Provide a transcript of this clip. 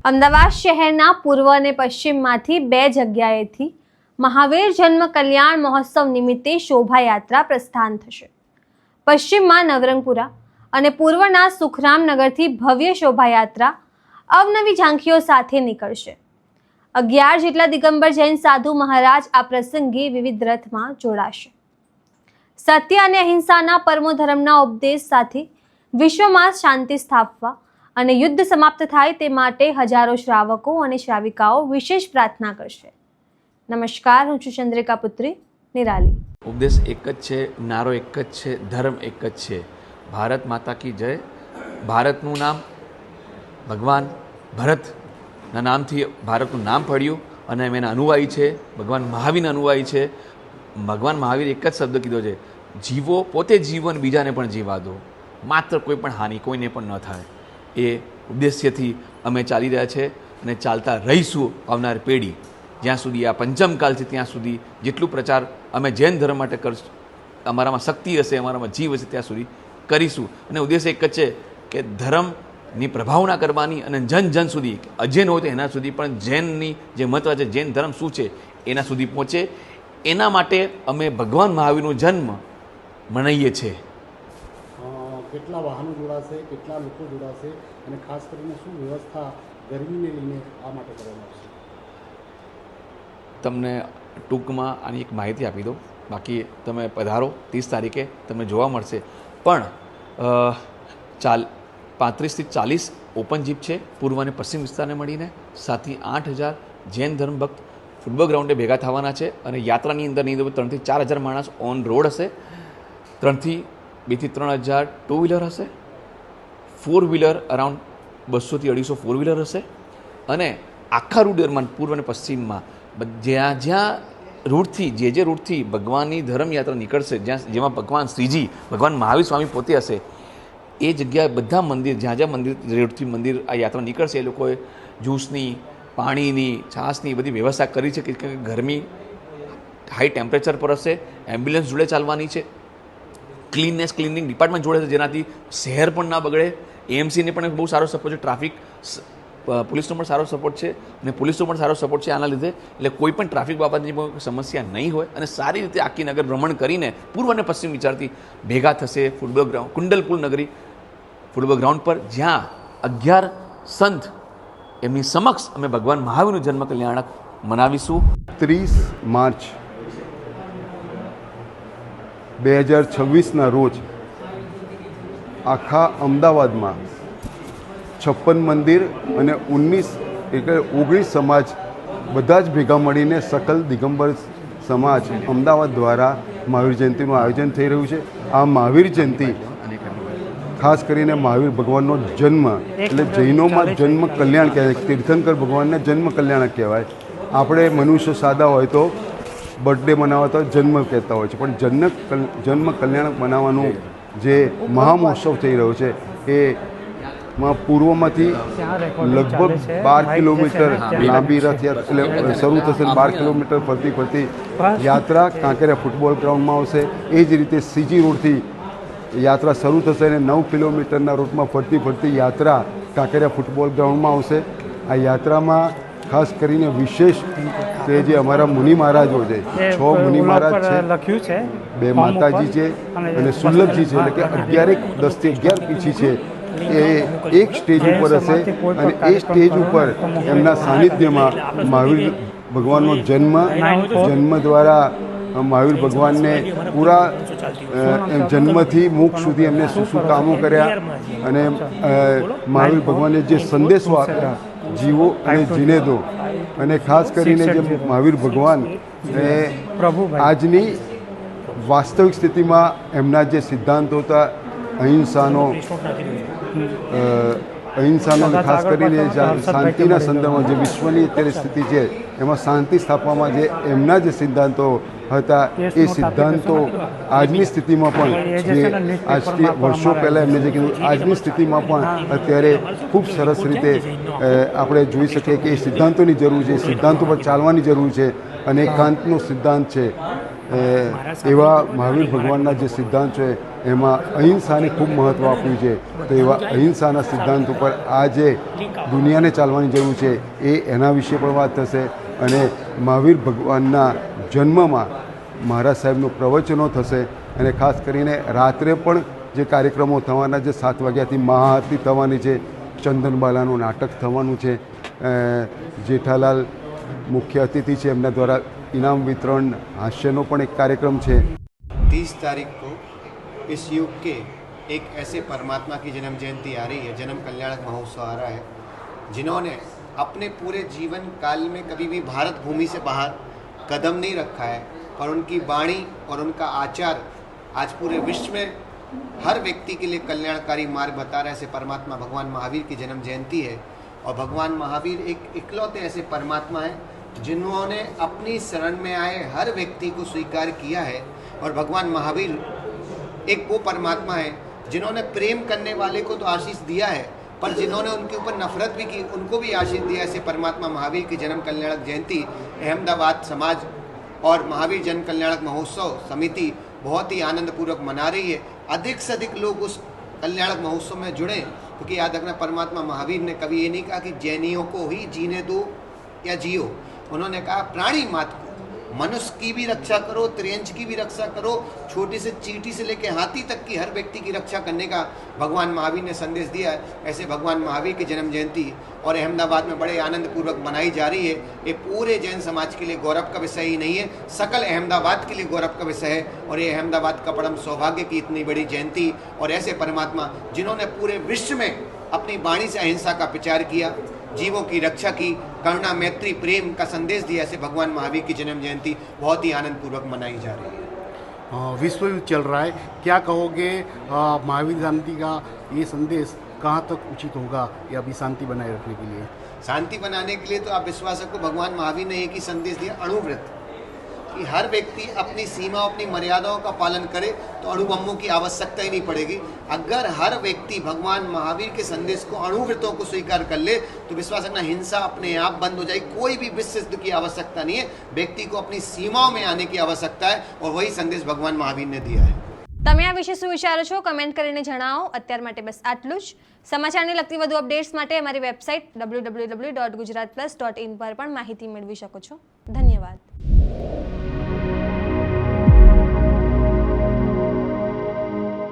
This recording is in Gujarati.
અમદાવાદ શહેરના પૂર્વ અને પશ્ચિમમાંથી બે જગ્યાએથી મહાવીર જન્મ કલ્યાણ મહોત્સવ નિમિત્તે શોભાયાત્રા પ્રસ્થાન થશે। પશ્ચિમમાં નવરંગપુરા અને પૂર્વના સુખરામનગરથી ભવ્ય શોભાયાત્રા અવનવી ઝાંખીઓ સાથે નીકળશે। 11 જેટલા દિગંબર જૈન સાધુ મહારાજ આ પ્રસંગે વિવિધ રથમાં જોડાશે। સત્ય અને અહિંસાના પરમો ધર્મના ઉપદેશ સાથે વિશ્વમાં શાંતિ સ્થાપવા અને યુદ્ધ સમાપ્ત થાય તે માટે હજારો શ્રાવકો અને શ્રાવિકાઓ વિશેષ પ્રાર્થના કરશે। નમસ્કાર, હું છું ચંદ્રિકા પુત્રી નિરાલી। ઉપદેશ એક જ છે, નારો એક જ છે, ધર્મ એક જ છે। ભારત માતા કી જય। ભારતનું નામ ભગવાન ભરતના નામથી ભારતનું નામ પડ્યું અને એના અનુયાયી છે, ભગવાન મહાવીરના અનુયાયી છે। ભગવાન મહાવીર એક જ શબ્દ કીધો છે, જીવો, પોતે જીવન બીજાને પણ જીવા દો, માત્ર કોઈ પણ હાનિ કોઈને પણ ન થાય। એ ઉદ્દેશ્યથી અમે ચાલી રહ્યા છે અને ચાલતા રહીશું। આવનાર પેઢી જ્યાં સુધી આ પંચમકાલ છે ત્યાં સુધી જેટલું પ્રચાર અમે જૈન ધર્મ માટે કરશું, અમારામાં શક્તિ હશે, અમારામાં જીવ હશે ત્યાં સુધી કરીશું। અને ઉદ્દેશ્ય એક જ છે કે ધર્મની પ્રભાવના કરવાની અને જન જન સુધી, અજૈન હોય તો એના સુધી પણ જૈનની જે મહત્ત્વ છે, જૈન ધર્મ શું છે એના સુધી પહોંચે। એના માટે અમે ભગવાન મહાવીરનો જન્મ મનાવીએ છીએ। કેટલા વાહનો જોડાશે, કેટલા લોકો જોડાશે અને ખાસ કરીને શું વ્યવસ્થા ગરમીને લઈને આ માટે કરવામાં આવશે? તમને ટૂંકમાં આની એક માહિતી આપી દઉં, બાકી તમે પધારો 30 તારીખે તમને જોવા મળશે। પણ 35 થી 40 ઓપન જીપ છે પૂર્વ અને પશ્ચિમ વિસ્તારને મળીને, 7 થી 8,000 જૈન ધર્મ ભક્ત ફૂટબોલ ગ્રાઉન્ડે ભેગા થવાના છે। અને યાત્રાની અંદર 3 થી 4,000 માણસ ઓન રોડ હશે, 2 થી 3,000 ટુ વ્હીલર હશે, 4 વ્હીલર અરાઉન્ડ 200 થી 250 4 વ્હીલર હશે। અને આખા રૂટ દરમિયાન પૂર્વ અને પશ્ચિમમાં જ્યાં જ્યાં રૂટથી જે રૂટથી ભગવાનની ધર્મયાત્રા નીકળશે, જેમાં ભગવાન શ્રીજી, ભગવાન મહાવીર સ્વામી પોતે હશે, એ જગ્યાએ બધા મંદિર, જ્યાં મંદિર રૂટથી મંદિર આ યાત્રા નીકળશે, એ લોકોએ જ્યુસની, પાણીની, છાશની બધી વ્યવસ્થા કરી છે કે ગરમી હાઈ ટેમ્પરેચર પર હશે। એમ્બ્યુલન્સ જોડે ચાલવાની છે, ક્લીનિંગ ડિપાર્ટમેન્ટ જોડે છે, જેનાથી શહેર પણ ના બગડે। એએમસીને પણ બહુ સારો સપોર્ટ છે, ટ્રાફિક પોલીસનો પણ સારો સપોર્ટ છે અને પોલીસનો પણ સારો સપોર્ટ છે આના લીધે, એટલે કોઈ પણ ટ્રાફિક બાબતની કોઈ સમસ્યા નહીં હોય અને સારી રીતે આખી નગર ભ્રમણ કરીને પૂર્વ અને પશ્ચિમ વિચારથી ભેગા થશે ફૂટબોલ ગ્રાઉન્ડ, કુંડલપુર નગરી ફૂટબોલ ગ્રાઉન્ડ પર, જ્યાં 11 સંત એમની સમક્ષ અમે ભગવાન મહાવીરનું જન્મ કલ્યાણક મનાવીશું। 30 માર્ચ 2026ના રોજ આખા અમદાવાદમાં 56 મંદિર અને 19 સમાજ બધા જ ભેગા મળીને સકલ દિગંબર સમાજ અમદાવાદ દ્વારા મહાવીર જયંતિનું આયોજન થઈ રહ્યું છે। આ મહાવીર જયંતિ ખાસ કરીને મહાવીર ભગવાનનો જન્મ, એટલે જૈનોમાં જન્મ કલ્યાણ કહેવાય, તીર્થંકર ભગવાનને જન્મ કલ્યાણક કહેવાય। આપણે મનુષ્ય સાદા હોય તો બર્થડે મનાવતા જન્મ કહેતા હોય છે, પણ જન્મ કલ્યાણક મનાવવાનું જે મહામહોત્સવ થઈ રહ્યો છે એમાં પૂર્વમાંથી લગભગ 12 કિલોમીટર લાંબી રથયાત્રા એટલે શરૂ થશે, 12 કિલોમીટર ફરતી યાત્રા કાંકરિયા ફૂટબોલ ગ્રાઉન્ડમાં આવશે। એ જ રીતે સીજી રોડથી યાત્રા શરૂ થશે અને 9 કિલોમીટરના રૂટમાં ફરતી યાત્રા કાંકરિયા ફૂટબોલ ગ્રાઉન્ડમાં આવશે। આ યાત્રામાં ખાસ કરીને વિશેષ કે જે અમારા મુનિ મહારાજો છે, 6 મુનિ મહારાજ છે, 2 માતાજી છે અને સુલભજી છે, એટલે કે 10 થી 11 પીછી છે, એ એક સ્ટેજ ઉપર હશે અને એ સ્ટેજ ઉપર એમના સાનિધ્યમાં મહાવીર ભગવાનનો જન્મ દ્વારા મહાવીર ભગવાનને પૂરા જન્મથી મોક્ષ સુધી એમને શું કામો કર્યા અને મહાવીર ભગવાને જે સંદેશો આપ્યા, જીવો અને જીને દો। અને ખાસ કરીને જે મહાવીર ભગવાન આજની વાસ્તવિક સ્થિતિમાં એમના જે સિદ્ધાંતો હતા, અહિંસાનો ખાસ કરીને શાંતિના સંદર્ભમાં જે વિશ્વની અત્યારે સ્થિતિ છે એમાં શાંતિ સ્થાપવામાં જે એમના જે સિદ્ધાંતો હતા, એ સિદ્ધાંતો આજની સ્થિતિમાં પણ, જે આજથી વર્ષો પહેલાં એમને જે કીધું, આજની સ્થિતિમાં પણ અત્યારે ખૂબ સરસ રીતે આપણે જોઈ શકીએ કે એ સિદ્ધાંતોની જરૂર છે, સિદ્ધાંતો પર ચાલવાની જરૂર છે। અને એકાંતનો સિદ્ધાંત છે એવા મહાવીર ભગવાનના જે સિદ્ધાંત છે એમાં અહિંસાને ખૂબ મહત્ત્વ આપ્યું છે. તો એવા અહિંસાના સિદ્ધાંત ઉપર આ જે દુનિયાને ચાલવાની જરૂર છે એના વિશે પણ વાત થશે. અને મહાવીર ભગવાનના જન્મમાં મહારાજ સાહેબનું પ્રવચનો થશે. અને ખાસ કરીને રાત્રે પણ જે કાર્યક્રમો થવાના છે, 7 વાગ્યાથી મહાઆરતી થવાની છે, ચંદનબાલાનું નાટક થવાનું છે, જેઠાલાલ મુખ્ય અતિથિ છે, એમના દ્વારા इनाम वितरण, हास्यनो पण एक कार्यक्रम है. 30 तारीख को इस युग के एक ऐसे परमात्मा की जन्म जयंती आ रही है, जन्म कल्याणक महोत्सव आ रहा है, जिन्होंने अपने पूरे जीवन काल में कभी भी भारत भूमि से बाहर कदम नहीं रखा है, पर उनकी वाणी और उनका आचार आज पूरे विश्व में हर व्यक्ति के लिए कल्याणकारी मार्ग बता रहा है. ऐसे परमात्मा भगवान महावीर की जन्म जयंती है. और भगवान महावीर एक इकलौते ऐसे परमात्मा हैं जिन्होंने अपनी शरण में आए हर व्यक्ति को स्वीकार किया है. और भगवान महावीर एक वो परमात्मा है जिन्होंने प्रेम करने वाले को तो आशीष दिया है, पर जिन्होंने उनके ऊपर नफरत भी की उनको भी आशीष दिया. ऐसे परमात्मा महावीर की जन्म कल्याणक जयंती अहमदाबाद समाज और महावीर जन कल्याणक महोत्सव समिति बहुत ही आनंदपूर्वक मना रही है. अधिक से अधिक लोग उस कल्याणक महोत्सव में जुड़े, क्योंकि याद रखना परमात्मा महावीर ने कभी ये नहीं कहा कि जैनियों को ही जीने दो या जियो. उन्होंने कहा प्राणी मात्र को, मनुष्य की भी रक्षा करो, त्रियंच की भी रक्षा करो, छोटी से चींटी से लेकर हाथी तक की हर व्यक्ति की रक्षा करने का भगवान महावीर ने संदेश दिया है. ऐसे भगवान महावीर की जन्म जयंती और अहमदाबाद में बड़े आनंद पूर्वक मनाई जा रही है. ये पूरे जैन समाज के लिए गौरव का विषय ही नहीं है, सकल अहमदाबाद के लिए गौरव का विषय है. और ये अहमदाबाद का परम सौभाग्य की इतनी बड़ी जयंती और ऐसे परमात्मा जिन्होंने पूरे विश्व में अपनी वाणी से अहिंसा का प्रचार किया, जीवों की रक्षा की, करुणा मैत्री प्रेम का संदेश दिया. ऐसे भगवान महावीर की जन्म जयंती बहुत ही आनंद पूर्वक मनाई जा रही है. विश्व युद्ध चल रहा है, क्या कहोगे महावीर जयंती का ये संदेश कहाँ तक उचित होगा या अभी शांति बनाए रखने के लिए? शांति बनाने के लिए तो आप विश्वास रखो, भगवान महावीर ने एक ही संदेश दिया, अणुव्रत, कि हर व्यक्ति अपनी सीमा अपनी मर्यादाओं का पालन करे तो अणुबम्बों की आवश्यकता ही नहीं पड़ेगी. अगर हर व्यक्ति भगवान महावीर के संदेश को अणुव्रतों को स्वीकार कर ले तो विश्वास रखना हिंसा अपने आप बंद हो जाएगी. कोई भी विश्व युद्ध की आवश्यकता नहीं है, व्यक्ति को अपनी सीमाओं में आने की आवश्यकता है और वही संदेश भगवान महावीर ने दिया है. તમે આ વિશે શું વિચારો છો કમેન્ટ કરીને જણાવો. અત્યાર માટે બસ આટલું જ. સમાચારને લગતી વધુ અપડેટ્સ માટે અમારી વેબસાઇટ www.gujaratplus.in પર પણ માહિતી મેળવી શકો છો. ધન્યવાદ.